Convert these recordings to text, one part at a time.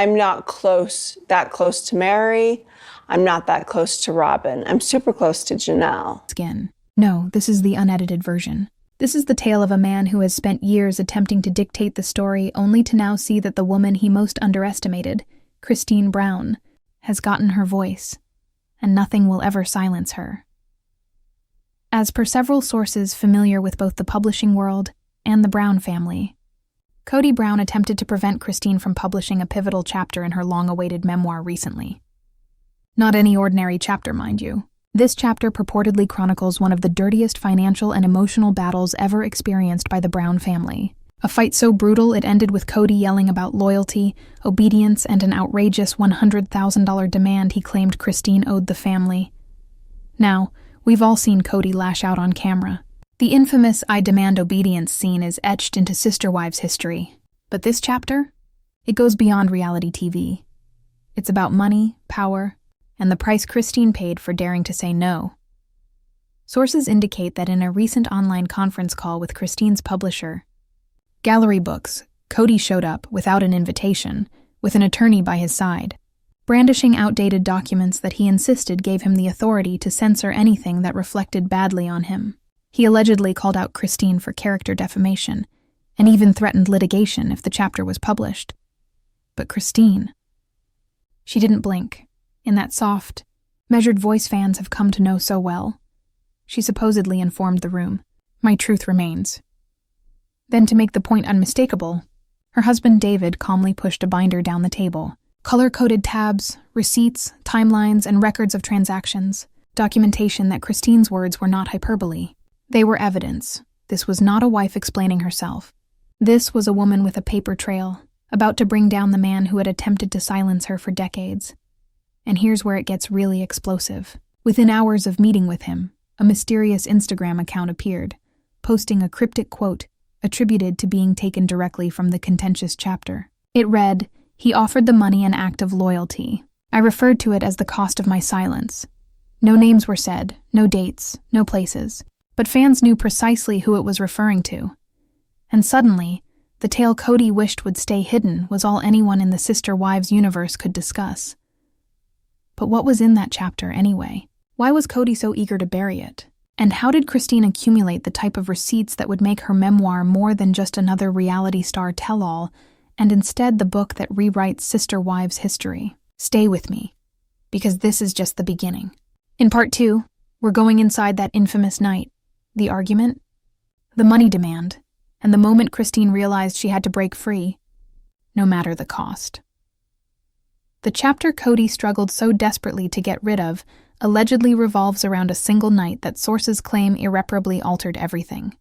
I'm not that close to Mary. I'm not that close to Robin. I'm super close to Janelle. Again. No, this is the unedited version. This is the tale of a man who has spent years attempting to dictate the story only to now see that the woman he most underestimated, Kody Brown, has gotten her voice, and nothing will ever silence her. As per several sources familiar with both the publishing world and the Brown family, Kody Brown attempted to prevent Kody from publishing a pivotal chapter in her long-awaited memoir recently. Not any ordinary chapter, mind you. This chapter purportedly chronicles one of the dirtiest financial and emotional battles ever experienced by the Brown family. A fight so brutal it ended with Kody yelling about loyalty, obedience, and an outrageous $100,000 demand he claimed Kody owed the family. Now, we've all seen Kody lash out on camera. The infamous "I demand obedience" scene is etched into Sister Wives history. But this chapter? It goes beyond reality TV. It's about money, power, and the price Kody paid for daring to say no. Sources indicate that in a recent online conference call with Kody's publisher, Gallery Books, Kody showed up without an invitation, with an attorney by his side, brandishing outdated documents that he insisted gave him the authority to censor anything that reflected badly on him. He allegedly called out Kody for character defamation, and even threatened litigation if the chapter was published. But Kody, she didn't blink. In that soft, measured voice fans have come to know so well. She supposedly informed the room, "My truth remains." Then, to make the point unmistakable, her husband David calmly pushed a binder down the table. Color-coded tabs, receipts, timelines, and records of transactions. Documentation that Kody's words were not hyperbole. They were evidence. This was not a wife explaining herself. This was a woman with a paper trail, about to bring down the man who had attempted to silence her for decades. And here's where it gets really explosive. Within hours of meeting with him, a mysterious Instagram account appeared, posting a cryptic quote attributed to being taken directly from the contentious chapter. It read, "He offered the money an act of loyalty. I referred to it as the cost of my silence." No names were said, no dates, no places, but fans knew precisely who it was referring to. And suddenly, the tale Kody wished would stay hidden was all anyone in the Sister Wives universe could discuss. But what was in that chapter anyway? Why was Kody so eager to bury it? And how did Kody accumulate the type of receipts that would make her memoir more than just another reality star tell-all, and instead the book that rewrites Sister Wives history? Stay with me, because this is just the beginning. In part 2, we're going inside that infamous night, the argument, the money demand, and the moment Kody realized she had to break free, no matter the cost. The chapter Kody struggled so desperately to get rid of allegedly revolves around a single night that sources claim irreparably altered everything.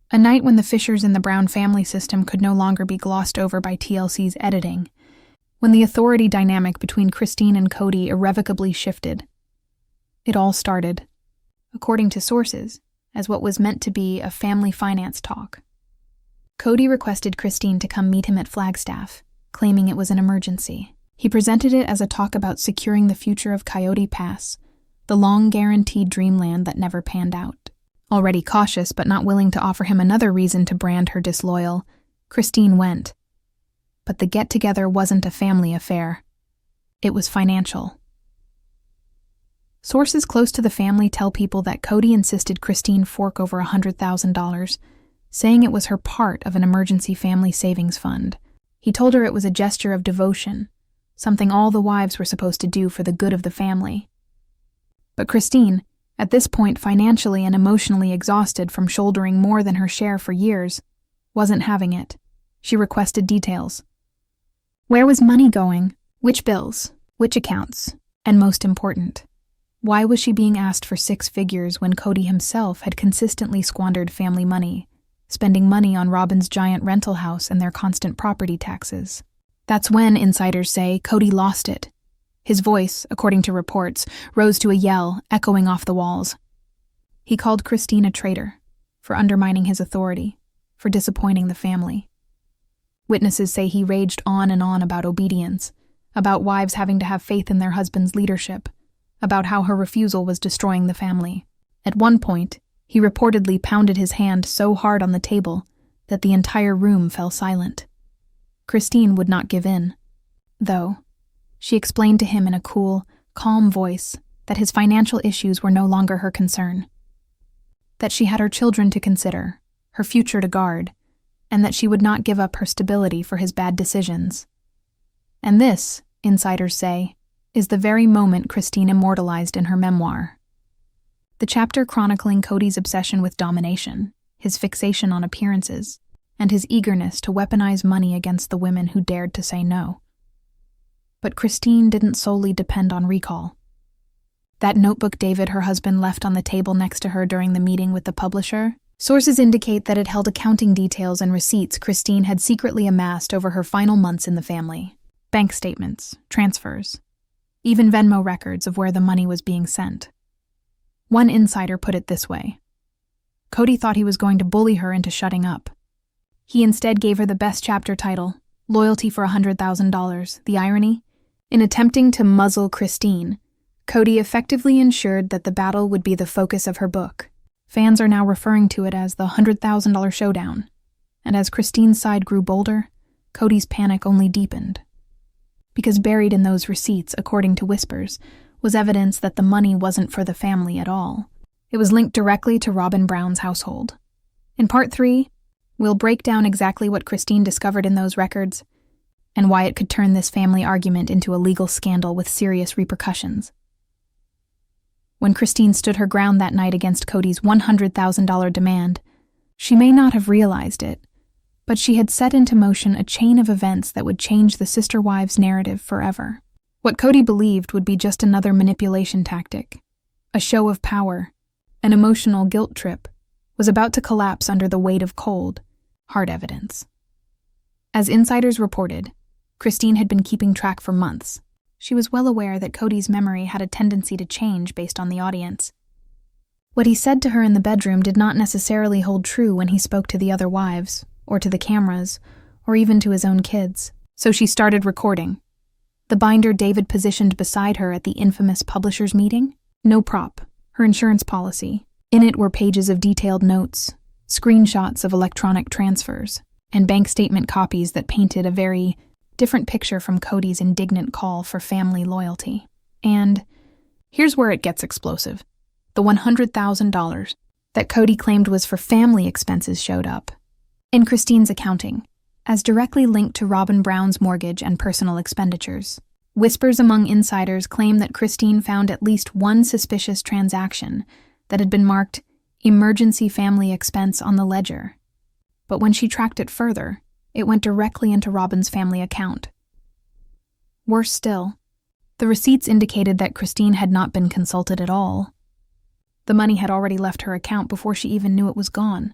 A night when the fissures in the Brown family system could no longer be glossed over by TLC's editing, when the authority dynamic between Kody and Kody irrevocably shifted. It all started, according to sources, as what was meant to be a family finance talk. Kody requested Kody to come meet him at Flagstaff, claiming it was an emergency. He presented it as a talk about securing the future of Coyote Pass, the long-guaranteed dreamland that never panned out. Already cautious but not willing to offer him another reason to brand her disloyal, Kody went. But the get-together wasn't a family affair. It was financial. Sources close to the family tell people that Kody insisted Kody fork over $100,000, saying it was her part of an emergency family savings fund. He told her it was a gesture of devotion, something all the wives were supposed to do for the good of the family. But Kody, at this point financially and emotionally exhausted from shouldering more than her share for years, wasn't having it. She requested details. Where was money going? Which bills? Which accounts? And most important, why was she being asked for 6 figures when Kody himself had consistently squandered family money, spending money on Robin's giant rental house and their constant property taxes? That's when, insiders say, Kody lost it. His voice, according to reports, rose to a yell, echoing off the walls. He called Kody a traitor, for undermining his authority, for disappointing the family. Witnesses say he raged on and on about obedience, about wives having to have faith in their husband's leadership, about how her refusal was destroying the family. At one point, he reportedly pounded his hand so hard on the table that the entire room fell silent. Kody would not give in. though. She explained to him in a cool, calm voice that his financial issues were no longer her concern, that she had her children to consider, her future to guard, and that she would not give up her stability for his bad decisions. And this, insiders say, is the very moment Christine immortalized in her memoir. The chapter chronicling Kody's obsession with domination, his fixation on appearances, and his eagerness to weaponize money against the women who dared to say no. But Christine didn't solely depend on recall. That notebook David, her husband, left on the table next to her during the meeting with the publisher, sources indicate that it held accounting details and receipts Christine had secretly amassed over her final months in the family. Bank statements, transfers, even Venmo records of where the money was being sent. One insider put it this way: Kody thought he was going to bully her into shutting up. He instead gave her the best chapter title, Loyalty for $100,000. The irony? In attempting to muzzle Christine, Kody effectively ensured that the battle would be the focus of her book. Fans are now referring to it as the $100,000 showdown. And as Christine's side grew bolder, Kody's panic only deepened. Because buried in those receipts, according to whispers, was evidence that the money wasn't for the family at all. It was linked directly to Robin Brown's household. In Part 3, we'll break down exactly what Christine discovered in those records and why it could turn this family argument into a legal scandal with serious repercussions. When Christine stood her ground that night against Kody's $100,000 demand, she may not have realized it, but she had set into motion a chain of events that would change the sister wives' narrative forever. What Kody believed would be just another manipulation tactic, a show of power, an emotional guilt trip, was about to collapse under the weight of cold, hard evidence. As insiders reported, Christine had been keeping track for months. She was well aware that Kody's memory had a tendency to change based on the audience. What he said to her in the bedroom did not necessarily hold true when he spoke to the other wives, or to the cameras, or even to his own kids. So she started recording. The binder David positioned beside her at the infamous publishers' meeting? No prop, her insurance policy. In it were pages of detailed notes, screenshots of electronic transfers, and bank statement copies that painted a very different picture from Kody's indignant call for family loyalty. And here's where it gets explosive. The $100,000 that Kody claimed was for family expenses showed up in Christine's accounting as directly linked to Robin Brown's mortgage and personal expenditures. Whispers among insiders claim that Christine found at least one suspicious transaction that had been marked emergency family expense on the ledger. But when she tracked it further, it went directly into Robin's family account. Worse still, the receipts indicated that Christine had not been consulted at all. The money had already left her account before she even knew it was gone.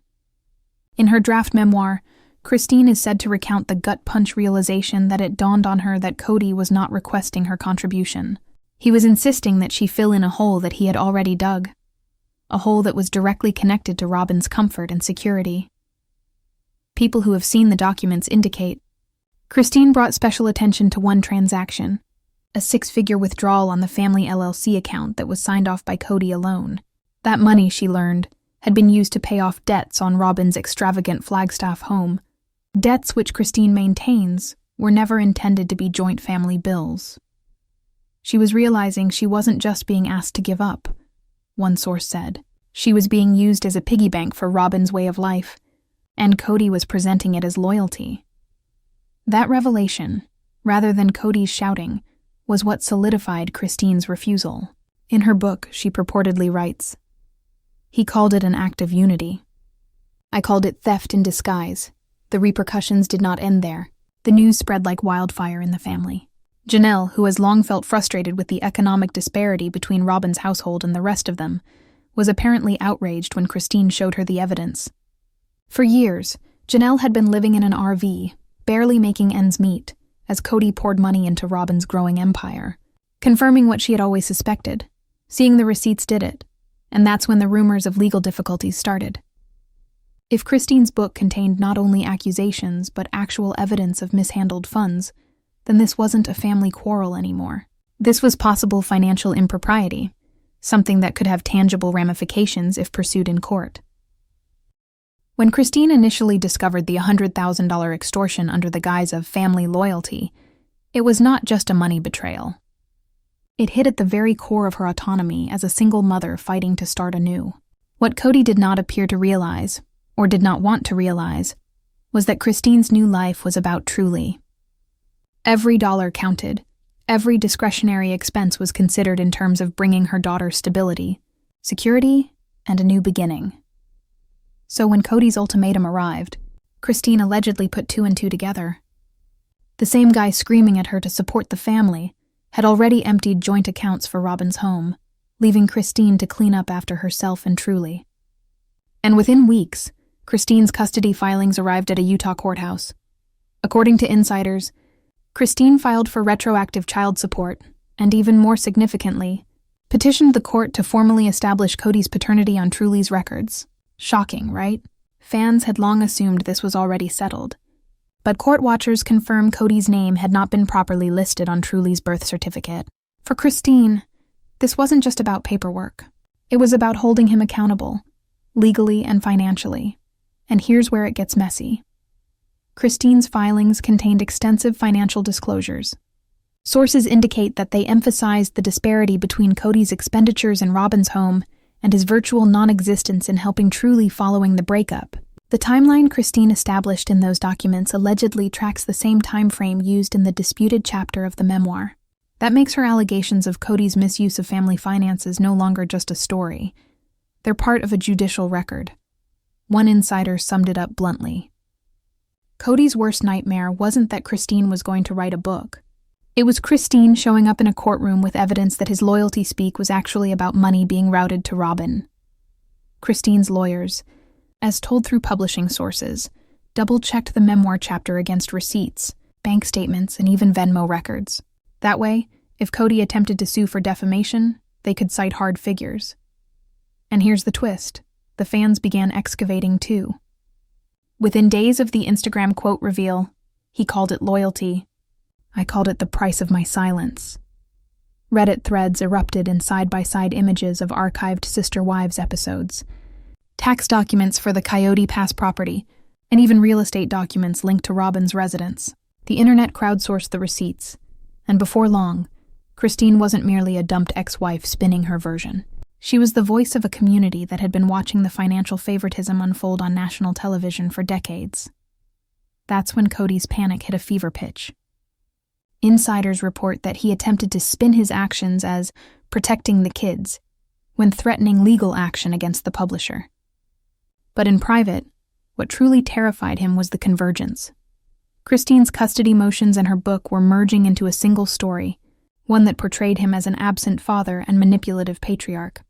In her draft memoir, Christine is said to recount the gut-punch realization that it dawned on her that Kody was not requesting her contribution. He was insisting that she fill in a hole that he had already dug, a hole that was directly connected to Robin's comfort and security. People who have seen the documents indicate Christine brought special attention to one transaction, a 6-figure withdrawal on the family LLC account that was signed off by Kody alone. That money, she learned, had been used to pay off debts on Robin's extravagant Flagstaff home. Debts which Christine maintains were never intended to be joint family bills. She was realizing she wasn't just being asked to give up, one source said. She was being used as a piggy bank for Robin's way of life, and Kody was presenting it as loyalty. That revelation, rather than Kody's shouting, was what solidified Christine's refusal. In her book, she purportedly writes, "He called it an act of unity. I called it theft in disguise. The repercussions did not end there. The news spread like wildfire in the family." Janelle, who has long felt frustrated with the economic disparity between Robin's household and the rest of them, was apparently outraged when Christine showed her the evidence. For years, Janelle had been living in an RV, barely making ends meet, as Kody poured money into Robin's growing empire. Confirming what she had always suspected, seeing the receipts did it, and that's when the rumors of legal difficulties started. If Christine's book contained not only accusations but actual evidence of mishandled funds, then this wasn't a family quarrel anymore. This was possible financial impropriety, something that could have tangible ramifications if pursued in court. When Christine initially discovered the $100,000 extortion under the guise of family loyalty, It was not just a money betrayal. It hit at the very core of her autonomy as a single mother fighting to start anew. What Kody did not appear to realize, or did not want to realize, was that Christine's new life was about Truly. Every dollar counted. Every discretionary expense was considered in terms of bringing her daughter stability, security, and a new beginning. So when Kody's ultimatum arrived, Christine allegedly put two and two together. The same guy screaming at her to support the family had already emptied joint accounts for Robin's home, leaving Christine to clean up after herself and Truly. And within weeks, Christine's custody filings arrived at a Utah courthouse. According to insiders, Christine filed for retroactive child support, and even more significantly, petitioned the court to formally establish Kody's paternity on Truly's records. Shocking, right? Fans had long assumed this was already settled. But court watchers confirm Kody's name had not been properly listed on Truly's birth certificate. For Christine, this wasn't just about paperwork. It was about holding him accountable, legally and financially. And here's where it gets messy. Christine's filings contained extensive financial disclosures. Sources indicate that they emphasized the disparity between Kody's expenditures in Robin's home and his virtual non-existence in helping Truly following the breakup. The timeline Christine established in those documents allegedly tracks the same time frame used in the disputed chapter of the memoir. That makes her allegations of Kody's misuse of family finances no longer just a story. They're part of a judicial record. One insider summed it up bluntly. Kody's worst nightmare wasn't that Christine was going to write a book. It was Christine showing up in a courtroom with evidence that his loyalty speak was actually about money being routed to Robin. Christine's lawyers, as told through publishing sources, double-checked the memoir chapter against receipts, bank statements, and even Venmo records. That way, if Kody attempted to sue for defamation, they could cite hard figures. And here's the twist. The fans began excavating too. Within days of the Instagram quote reveal, he called it loyalty. I called it the price of my silence. Reddit threads erupted in side-by-side images of archived Sister Wives episodes, tax documents for the Coyote Pass property, and even real estate documents linked to Robin's residence. The internet crowdsourced the receipts, and before long, Christine wasn't merely a dumped ex-wife spinning her version. She was the voice of a community that had been watching the financial favoritism unfold on national television for decades. That's when Kody's panic hit a fever pitch. Insiders report that he attempted to spin his actions as protecting the kids, when threatening legal action against the publisher. But in private, what truly terrified him was the convergence. Christine's custody motions and her book were merging into a single story, one that portrayed him as an absent father and manipulative patriarch.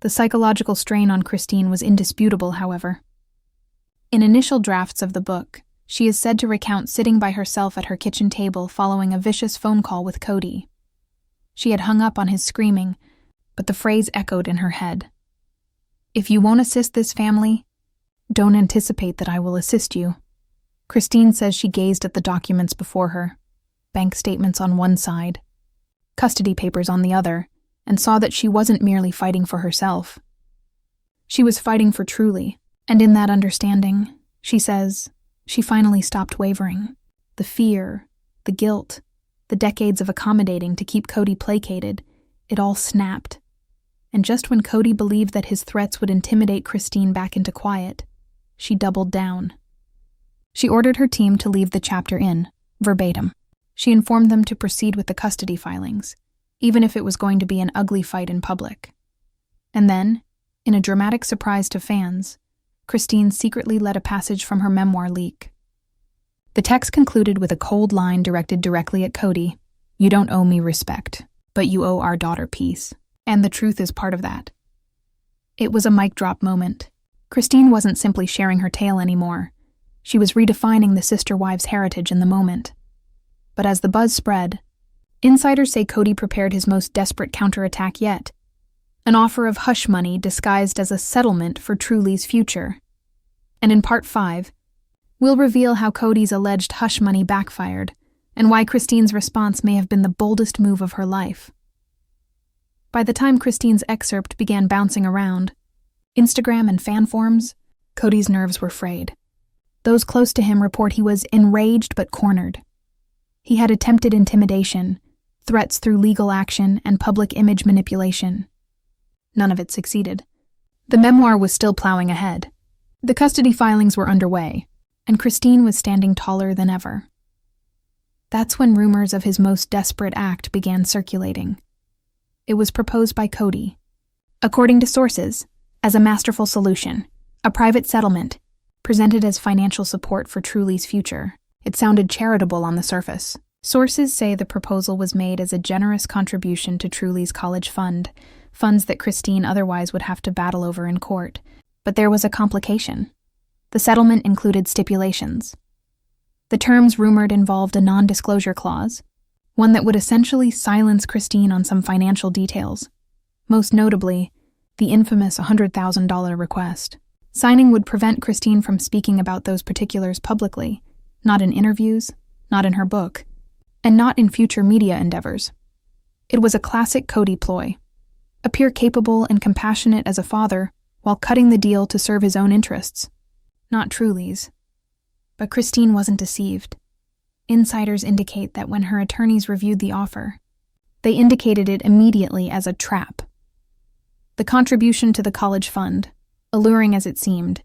The psychological strain on Christine was indisputable, however. In initial drafts of the book, she is said to recount sitting by herself at her kitchen table following a vicious phone call with Kody. She had hung up on his screaming, but the phrase echoed in her head. If you won't assist this family, don't anticipate that I will assist you. Christine says she gazed at the documents before her, bank statements on one side, custody papers on the other, and saw that she wasn't merely fighting for herself. She was fighting for Truly, and in that understanding, she says, she finally stopped wavering. The fear, the guilt, the decades of accommodating to keep Kody placated, it all snapped. And just when Kody believed that his threats would intimidate Christine back into quiet, she doubled down. She ordered her team to leave the chapter in, verbatim. She informed them to proceed with the custody filings, even if it was going to be an ugly fight in public. And then, in a dramatic surprise to fans, Christine secretly let a passage from her memoir leak. The text concluded with a cold line directed directly at Kody. You don't owe me respect, but you owe our daughter peace. And the truth is part of that. It was a mic drop moment. Christine wasn't simply sharing her tale anymore. She was redefining the sister wives' heritage in the moment. But as the buzz spread, insiders say Kody prepared his most desperate counterattack yet. An offer of hush money disguised as a settlement for Truly's future. And in Part 5, we'll reveal how Kody's alleged hush money backfired, and why Christine's response may have been the boldest move of her life. By the time Christine's excerpt began bouncing around, Instagram and fan forums, Kody's nerves were frayed. Those close to him report he was enraged but cornered. He had attempted intimidation, threats through legal action, and public image manipulation. None of it succeeded. The memoir was still plowing ahead. The custody filings were underway, and Christine was standing taller than ever. That's when rumors of his most desperate act began circulating. It was proposed by Kody, according to sources, as a masterful solution, a private settlement, presented as financial support for Truly's future. It sounded charitable on the surface. Sources say the proposal was made as a generous contribution to Truly's college fund, funds that Christine otherwise would have to battle over in court. But there was a complication. The settlement included stipulations. The terms rumored involved a non-disclosure clause, one that would essentially silence Christine on some financial details, most notably, the infamous $100,000 request. Signing would prevent Christine from speaking about those particulars publicly, not in interviews, not in her book, and not in future media endeavors. It was a classic Kody ploy. Appear capable and compassionate as a father while cutting the deal to serve his own interests, not Truly's. But Christine wasn't deceived. Insiders indicate that when her attorneys reviewed the offer, they indicated it immediately as a trap. The contribution to the college fund, alluring as it seemed,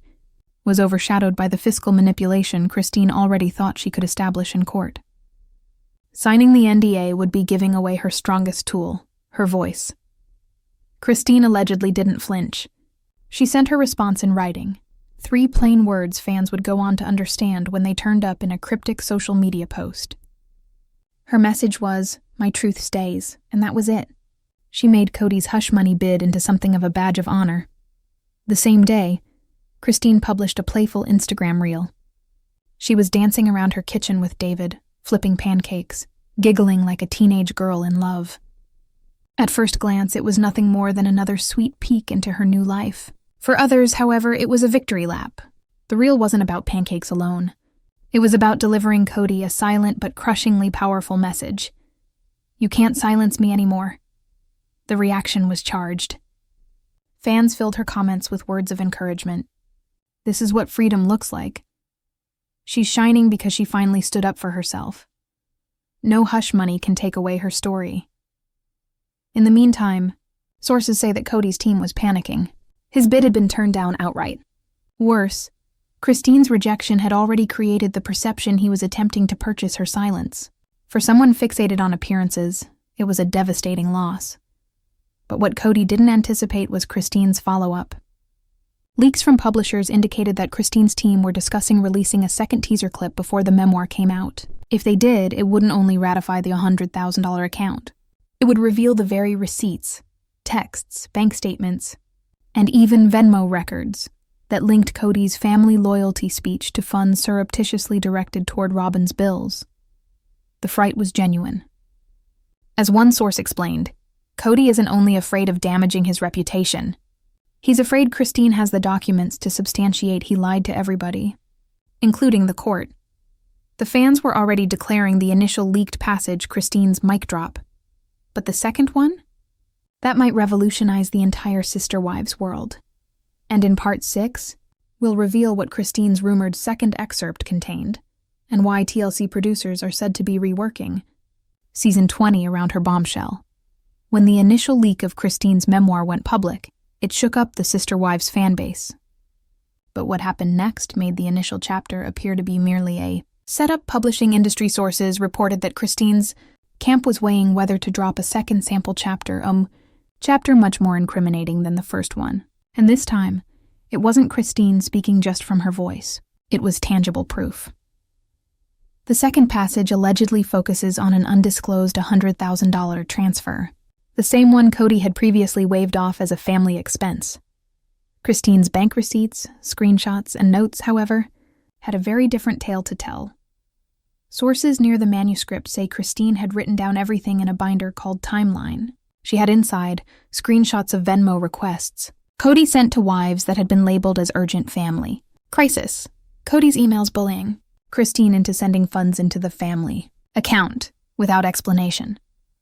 was overshadowed by the fiscal manipulation Christine already thought she could establish in court. Signing the NDA would be giving away her strongest tool, her voice. Christine allegedly didn't flinch. She sent her response in writing, 3 plain words fans would go on to understand when they turned up in a cryptic social media post. Her message was, "My truth stays," and that was it. She made Kody's hush money bid into something of a badge of honor. The same day, Christine published a playful Instagram reel. She was dancing around her kitchen with David, flipping pancakes, giggling like a teenage girl in love. At first glance, it was nothing more than another sweet peek into her new life. For others, however, it was a victory lap. The reel wasn't about pancakes alone. It was about delivering Kody a silent but crushingly powerful message. "You can't silence me anymore." The reaction was charged. Fans filled her comments with words of encouragement. This is what freedom looks like. She's shining because she finally stood up for herself. No hush money can take away her story. In the meantime, sources say that Kody's team was panicking. His bid had been turned down outright. Worse, Christine's rejection had already created the perception he was attempting to purchase her silence. For someone fixated on appearances, it was a devastating loss. But what Kody didn't anticipate was Christine's follow-up. Leaks from publishers indicated that Christine's team were discussing releasing a second teaser clip before the memoir came out. If they did, it wouldn't only ratify the $100,000 account. It would reveal the very receipts, texts, bank statements, and even Venmo records that linked Kody's family loyalty speech to funds surreptitiously directed toward Robin's bills. The fright was genuine. As one source explained, Kody isn't only afraid of damaging his reputation. He's afraid Christine has the documents to substantiate he lied to everybody, including the court. The fans were already declaring the initial leaked passage Christine's mic drop. But the second one? That might revolutionize the entire Sister Wives world. And in Part 6, we'll reveal what Christine's rumored second excerpt contained, and why TLC producers are said to be reworking Season 20 around her bombshell. When the initial leak of Christine's memoir went public, it shook up the Sister Wives fanbase. But what happened next made the initial chapter appear to be merely a setup. Publishing industry sources reported that Christine's camp was weighing whether to drop a second sample chapter much more incriminating than the first one. And this time, it wasn't Christine speaking just from her voice. It was tangible proof. The second passage allegedly focuses on an undisclosed $100,000 transfer, the same one Kody had previously waved off as a family expense. Christine's bank receipts, screenshots, and notes, however, had a very different tale to tell. Sources near the manuscript say Christine had written down everything in a binder called Timeline. She had inside screenshots of Venmo requests Kody sent to wives that had been labeled as urgent family. Crisis. Kody's emails bullying Christine into sending funds into the family account without explanation.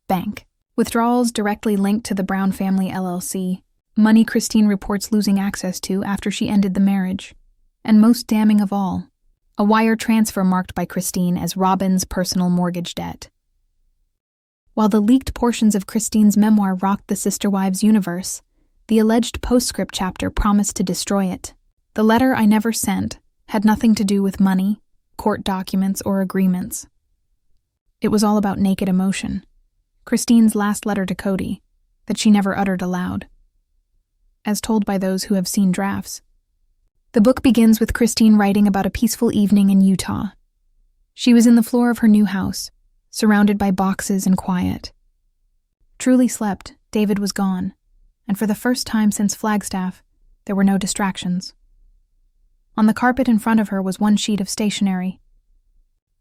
Bank. Withdrawals directly linked to the Brown Family LLC. Money Christine reports losing access to after she ended the marriage. And most damning of all, a wire transfer marked by Christine as Robin's personal mortgage debt. While the leaked portions of Christine's memoir rocked the Sister Wives universe, the alleged postscript chapter promised to destroy it. The letter I never sent had nothing to do with money, court documents, or agreements. It was all about naked emotion. Christine's last letter to Kody, that she never uttered aloud. As told by those who have seen drafts. The book begins with Christine writing about a peaceful evening in Utah. She was in the floor of her new house, surrounded by boxes and quiet. Truly slept, David was gone, and for the first time since Flagstaff, there were no distractions. On the carpet in front of her was one sheet of stationery.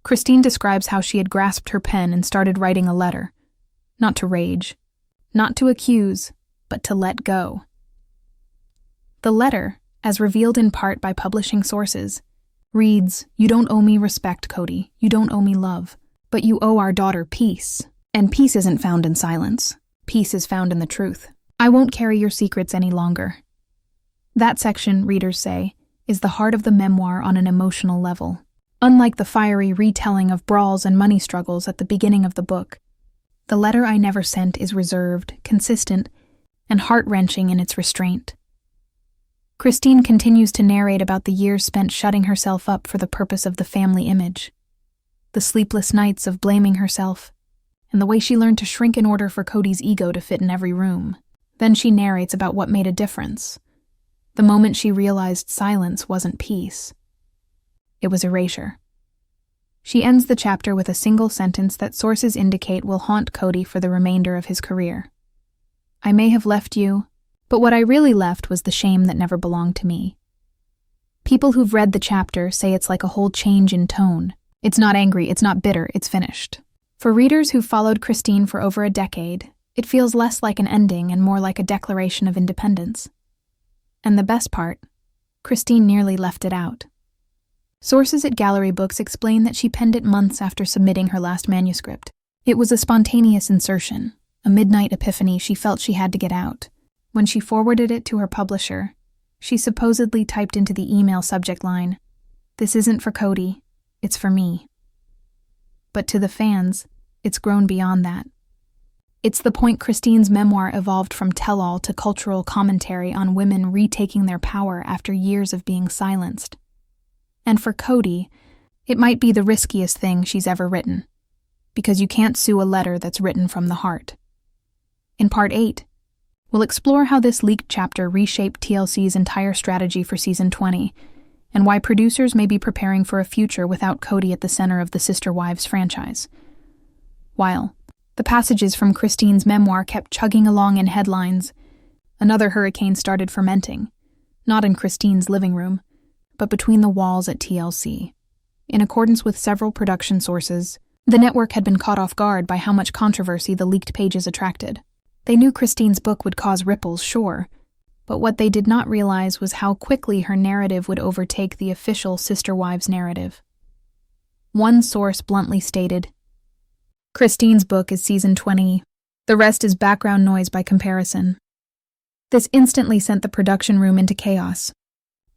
Christine describes how she had grasped her pen and started writing a letter. Not to rage, not to accuse, but to let go. The letter, as revealed in part by publishing sources, reads, "You don't owe me respect, Kody. You don't owe me love. But you owe our daughter peace. And peace isn't found in silence. Peace is found in the truth. I won't carry your secrets any longer." That section, readers say, is the heart of the memoir on an emotional level. Unlike the fiery retelling of brawls and money struggles at the beginning of the book, the letter I never sent is reserved, consistent, and heart-wrenching in its restraint. Christine continues to narrate about the years spent shutting herself up for the purpose of the family image, the sleepless nights of blaming herself, and the way she learned to shrink in order for Kody's ego to fit in every room. Then she narrates about what made a difference, the moment she realized silence wasn't peace. It was erasure. She ends the chapter with a single sentence that sources indicate will haunt Kody for the remainder of his career. "I may have left you, but what I really left was the shame that never belonged to me." People who've read the chapter say it's like a whole change in tone. It's not angry, it's not bitter, it's finished. For readers who've followed Christine for over a decade, it feels less like an ending and more like a declaration of independence. And the best part, Christine nearly left it out. Sources at Gallery Books explain that she penned it months after submitting her last manuscript. It was a spontaneous insertion, a midnight epiphany she felt she had to get out. When she forwarded it to her publisher, she supposedly typed into the email subject line, "This isn't for Kody, it's for me." But to the fans, it's grown beyond that. It's the point Christine's memoir evolved from tell-all to cultural commentary on women retaking their power after years of being silenced. And for Kody, it might be the riskiest thing she's ever written, because you can't sue a letter that's written from the heart. In Part 8, we'll explore how this leaked chapter reshaped TLC's entire strategy for Season 20, and why producers may be preparing for a future without Kody at the center of the Sister Wives franchise. While the passages from Christine's memoir kept chugging along in headlines, another hurricane started fermenting, not in Christine's living room, but between the walls at TLC. In accordance with several production sources, the network had been caught off guard by how much controversy the leaked pages attracted. They knew Christine's book would cause ripples, sure, but what they did not realize was how quickly her narrative would overtake the official Sister Wives narrative. One source bluntly stated, "Christine's book is Season 20. The rest is background noise by comparison." This instantly sent the production room into chaos.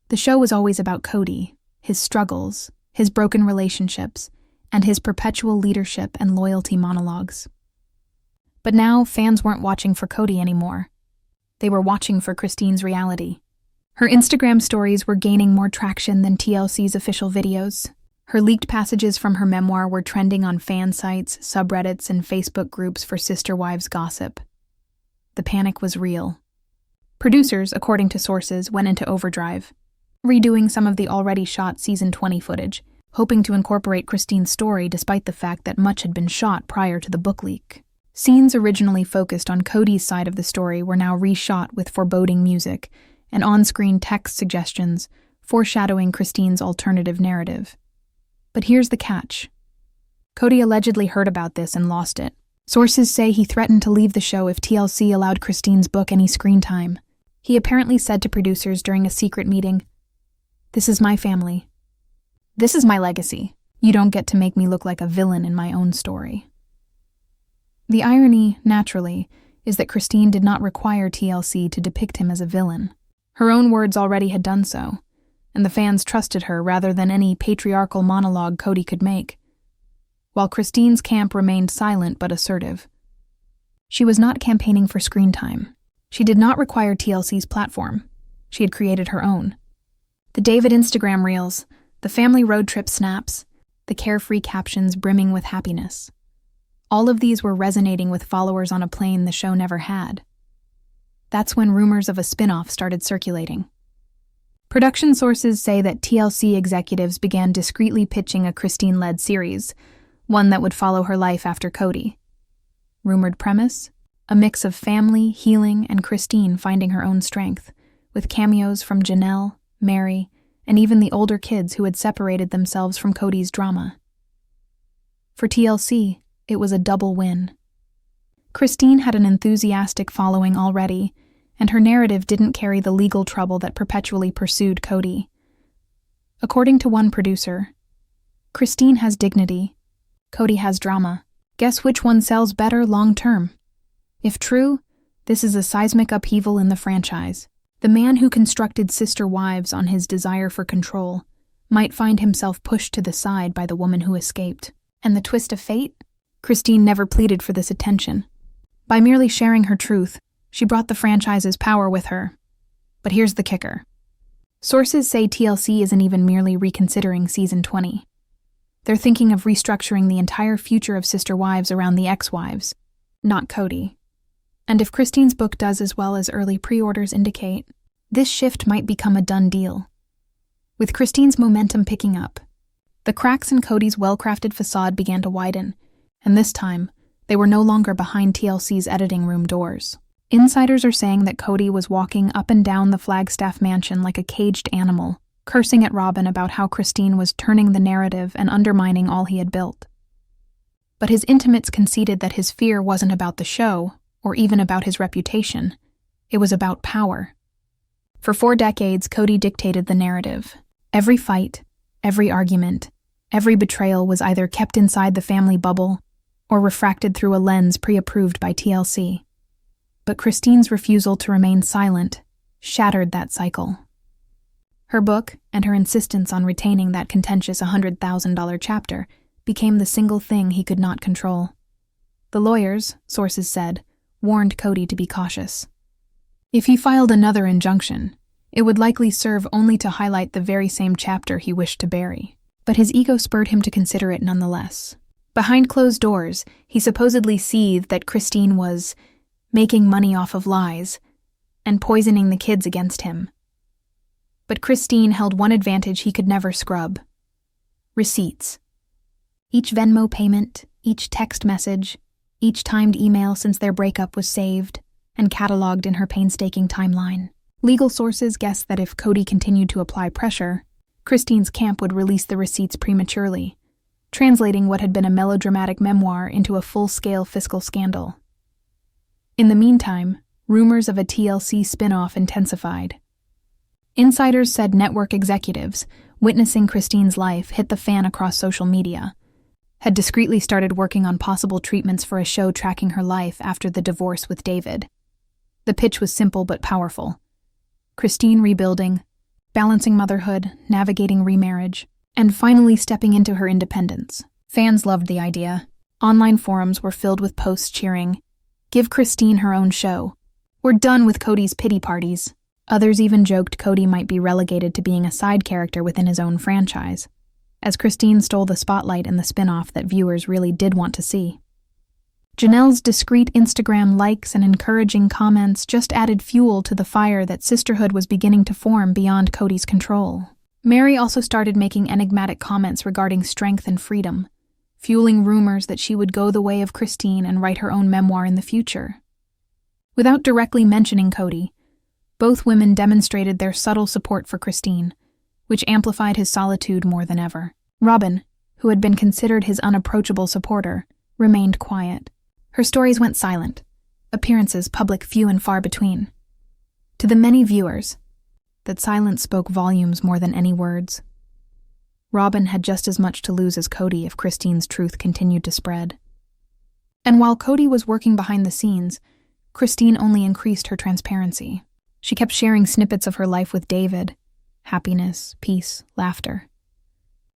The show was always about Kody, his struggles, his broken relationships, and his perpetual leadership and loyalty monologues. But now, fans weren't watching for Kody anymore. They were watching for Christine's reality. Her Instagram stories were gaining more traction than TLC's official videos. Her leaked passages from her memoir were trending on fan sites, subreddits, and Facebook groups for Sister Wives gossip. The panic was real. Producers, according to sources, went into overdrive, redoing some of the already shot Season 20 footage, hoping to incorporate Christine's story despite the fact that much had been shot prior to the book leak. Scenes originally focused on Kody's side of the story were now reshot with foreboding music and on-screen text suggestions foreshadowing Christine's alternative narrative. But here's the catch. Kody allegedly heard about this and lost it. Sources say he threatened to leave the show if TLC allowed Christine's book any screen time. He apparently said to producers during a secret meeting, "This is my family. This is my legacy. You don't get to make me look like a villain in my own story." The irony, naturally, is that Christine did not require TLC to depict him as a villain. Her own words already had done so, and the fans trusted her rather than any patriarchal monologue Kody could make, while Christine's camp remained silent but assertive. She was not campaigning for screen time. She did not require TLC's platform. She had created her own. The David Instagram reels, the family road trip snaps, the carefree captions brimming with happiness. All of these were resonating with followers on a plane the show never had. That's when rumors of a spin-off started circulating. Production sources say that TLC executives began discreetly pitching a Christine-led series, one that would follow her life after Kody. Rumored premise? A mix of family, healing, and Christine finding her own strength, with cameos from Janelle, Mary, and even the older kids who had separated themselves from Kody's drama. For TLC, it was a double win. Christine had an enthusiastic following already, and her narrative didn't carry the legal trouble that perpetually pursued Kody. According to one producer, Christine has dignity, Kody has drama. Guess which one sells better long-term? If true, this is a seismic upheaval in the franchise. The man who constructed Sister Wives on his desire for control might find himself pushed to the side by the woman who escaped. And the twist of fate? Christine never pleaded for this attention. By merely sharing her truth, she brought the franchise's power with her. But here's the kicker. Sources say TLC isn't even merely reconsidering Season 20. They're thinking of restructuring the entire future of Sister Wives around the ex-wives, not Kody. And if Christine's book does as well as early pre-orders indicate, this shift might become a done deal. With Christine's momentum picking up, the cracks in Kody's well-crafted facade began to widen, and this time, they were no longer behind TLC's editing room doors. Insiders are saying that Kody was walking up and down the Flagstaff mansion like a caged animal, cursing at Robin about how Christine was turning the narrative and undermining all he had built. But his intimates conceded that his fear wasn't about the show, or even about his reputation. It was about power. For 4 decades, Kody dictated the narrative. Every fight, every argument, every betrayal was either kept inside the family bubble or refracted through a lens pre-approved by TLC. But Christine's refusal to remain silent shattered that cycle. Her book, and her insistence on retaining that contentious $100,000 chapter, became the single thing he could not control. The lawyers, sources said, warned Kody to be cautious. If he filed another injunction, it would likely serve only to highlight the very same chapter he wished to bury. But his ego spurred him to consider it nonetheless. Behind closed doors, he supposedly seethed that Christine was making money off of lies and poisoning the kids against him. But Christine held one advantage he could never scrub: receipts. Each Venmo payment, each text message, each timed email since their breakup was saved and cataloged in her painstaking timeline. Legal sources guessed that if Kody continued to apply pressure, Christine's camp would release the receipts prematurely, translating what had been a melodramatic memoir into a full-scale fiscal scandal. In the meantime, rumors of a TLC spin-off intensified. Insiders said network executives, witnessing Christine's life hit the fan across social media, had discreetly started working on possible treatments for a show tracking her life after the divorce with David. The pitch was simple but powerful. Christine rebuilding, balancing motherhood, navigating remarriage, and finally stepping into her independence. Fans loved the idea. Online forums were filled with posts cheering, "Give Christine her own show. We're done with Kody's pity parties." Others even joked Kody might be relegated to being a side character within his own franchise, as Christine stole the spotlight in the spin-off that viewers really did want to see. Janelle's discreet Instagram likes and encouraging comments just added fuel to the fire that sisterhood was beginning to form beyond Kody's control. Mary also started making enigmatic comments regarding strength and freedom, fueling rumors that she would go the way of Christine and write her own memoir in the future. Without directly mentioning Kody, both women demonstrated their subtle support for Christine, which amplified his solitude more than ever. Robin, who had been considered his unapproachable supporter, remained quiet. Her stories went silent, appearances public few and far between. To the many viewers, that silence spoke volumes more than any words. Robin had just as much to lose as Kody if Christine's truth continued to spread. And while Kody was working behind the scenes, Christine only increased her transparency. She kept sharing snippets of her life with David, happiness, peace, laughter.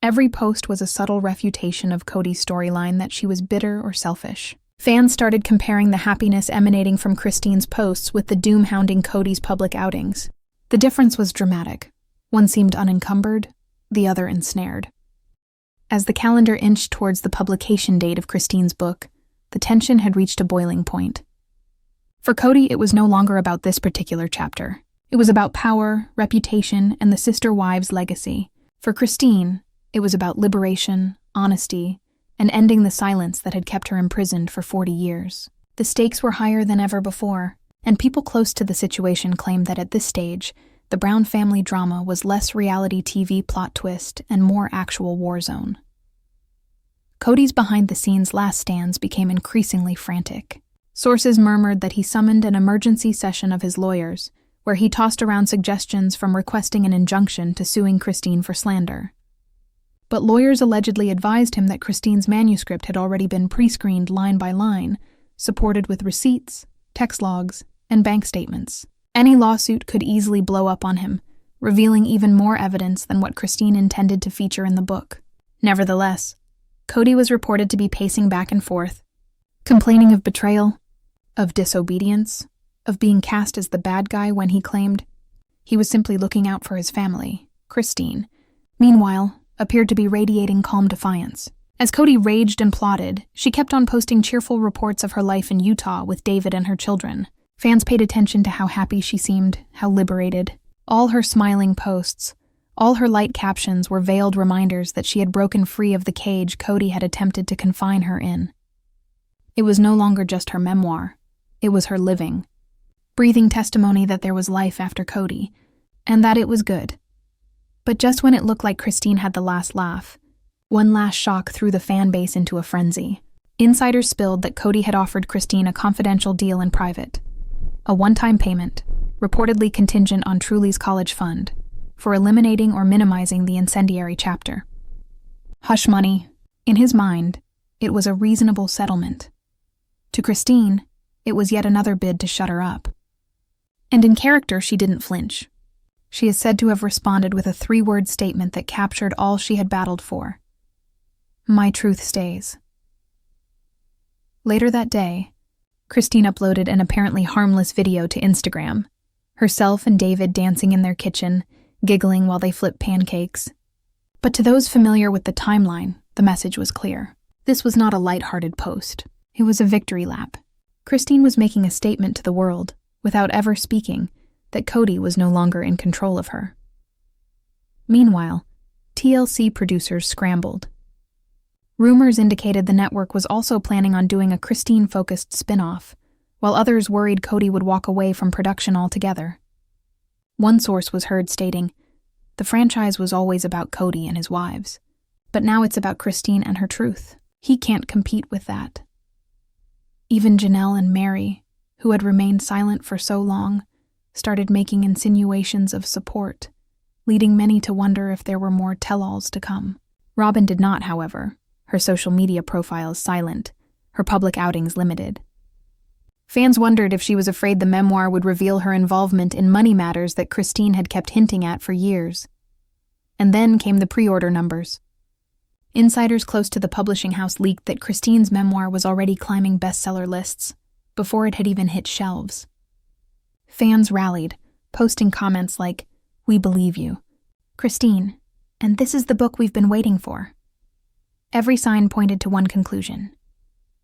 Every post was a subtle refutation of Kody's storyline that she was bitter or selfish. Fans started comparing the happiness emanating from Christine's posts with the doom hounding Kody's public outings. The difference was dramatic. One seemed unencumbered, the other ensnared. As the calendar inched towards the publication date of Christine's book, the tension had reached a boiling point. For Kody, it was no longer about this particular chapter. It was about power, reputation, and the sister wives' legacy. For Christine, it was about liberation, honesty, and ending the silence that had kept her imprisoned for 40 years. The stakes were higher than ever before, and people close to the situation claimed that at this stage, the Brown family drama was less reality TV plot twist and more actual war zone. Kody's behind-the-scenes last stands became increasingly frantic. Sources murmured that he summoned an emergency session of his lawyers, where he tossed around suggestions from requesting an injunction to suing Christine for slander. But lawyers allegedly advised him that Christine's manuscript had already been pre-screened line by line, supported with receipts, text logs, and bank statements. Any lawsuit could easily blow up on him, revealing even more evidence than what Christine intended to feature in the book. Nevertheless, Kody was reported to be pacing back and forth, complaining of betrayal, of disobedience, of being cast as the bad guy when he claimed he was simply looking out for his family. Christine, meanwhile, appeared to be radiating calm defiance. As Kody raged and plotted, she kept on posting cheerful reports of her life in Utah with David and her children. Fans paid attention to how happy she seemed, how liberated. All her smiling posts, all her light captions were veiled reminders that she had broken free of the cage Kody had attempted to confine her in. It was no longer just her memoir. It was her living, breathing testimony that there was life after Kody, and that it was good. But just when it looked like Christine had the last laugh, one last shock threw the fan base into a frenzy. Insiders spilled that Kody had offered Christine a confidential deal in private. A one-time payment, reportedly contingent on Truly's college fund, for eliminating or minimizing the incendiary chapter. Hush money. In his mind, it was a reasonable settlement. To Christine, it was yet another bid to shut her up. And in character, she didn't flinch. She is said to have responded with a 3-word statement that captured all she had battled for. My truth stays. Later that day, Christine uploaded an apparently harmless video to Instagram, herself and David dancing in their kitchen, giggling while they flipped pancakes. But to those familiar with the timeline, the message was clear. This was not a light-hearted post. It was a victory lap. Christine was making a statement to the world, without ever speaking, that Kody was no longer in control of her. Meanwhile, TLC producers scrambled. Rumors indicated the network was also planning on doing a Christine-focused spin-off, while others worried Kody would walk away from production altogether. One source was heard stating, the franchise was always about Kody and his wives, but now it's about Christine and her truth. He can't compete with that. Even Janelle and Mary, who had remained silent for so long, started making insinuations of support, leading many to wonder if there were more tell-alls to come. Robyn did not, however, her social media profiles silent, her public outings limited. Fans wondered if she was afraid the memoir would reveal her involvement in money matters that Christine had kept hinting at for years. And then came the pre-order numbers. Insiders close to the publishing house leaked that Christine's memoir was already climbing bestseller lists, before it had even hit shelves. Fans rallied, posting comments like, "We believe you, Christine, and this is the book we've been waiting for." Every sign pointed to one conclusion.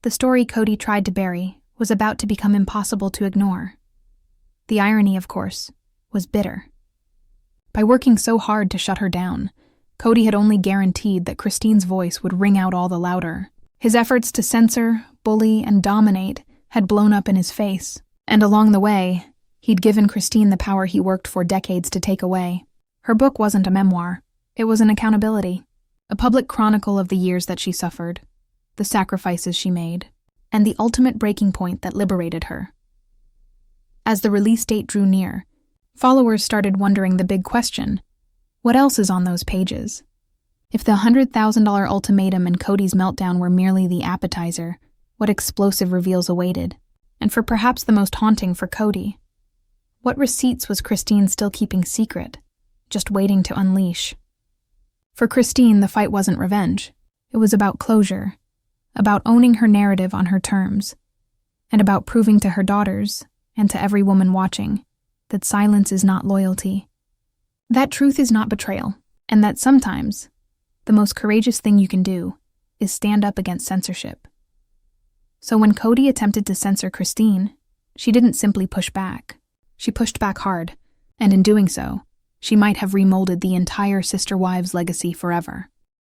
The story Kody tried to bury was about to become impossible to ignore. The irony, of course, was bitter. By working so hard to shut her down, Kody had only guaranteed that Christine's voice would ring out all the louder. His efforts to censor, bully, and dominate had blown up in his face, and along the way, he'd given Christine the power he worked for decades to take away. Her book wasn't a memoir. It was an accountability, a public chronicle of the years that she suffered, the sacrifices she made, and the ultimate breaking point that liberated her. As the release date drew near, followers started wondering the big question: what else is on those pages? If the $100,000 ultimatum and Kody's meltdown were merely the appetizer, what explosive reveals awaited? And for perhaps the most haunting for Kody, what receipts was Christine still keeping secret, just waiting to unleash. For Christine, the fight wasn't revenge. It was about closure, about owning her narrative on her terms, and about proving to her daughters, and to every woman watching, that silence is not loyalty. That truth is not betrayal, and that sometimes, the most courageous thing you can do is stand up against censorship. So when Kody attempted to censor Christine, she didn't simply push back. She pushed back hard, and in doing so, she might have remolded the entire Sister Wives legacy forever.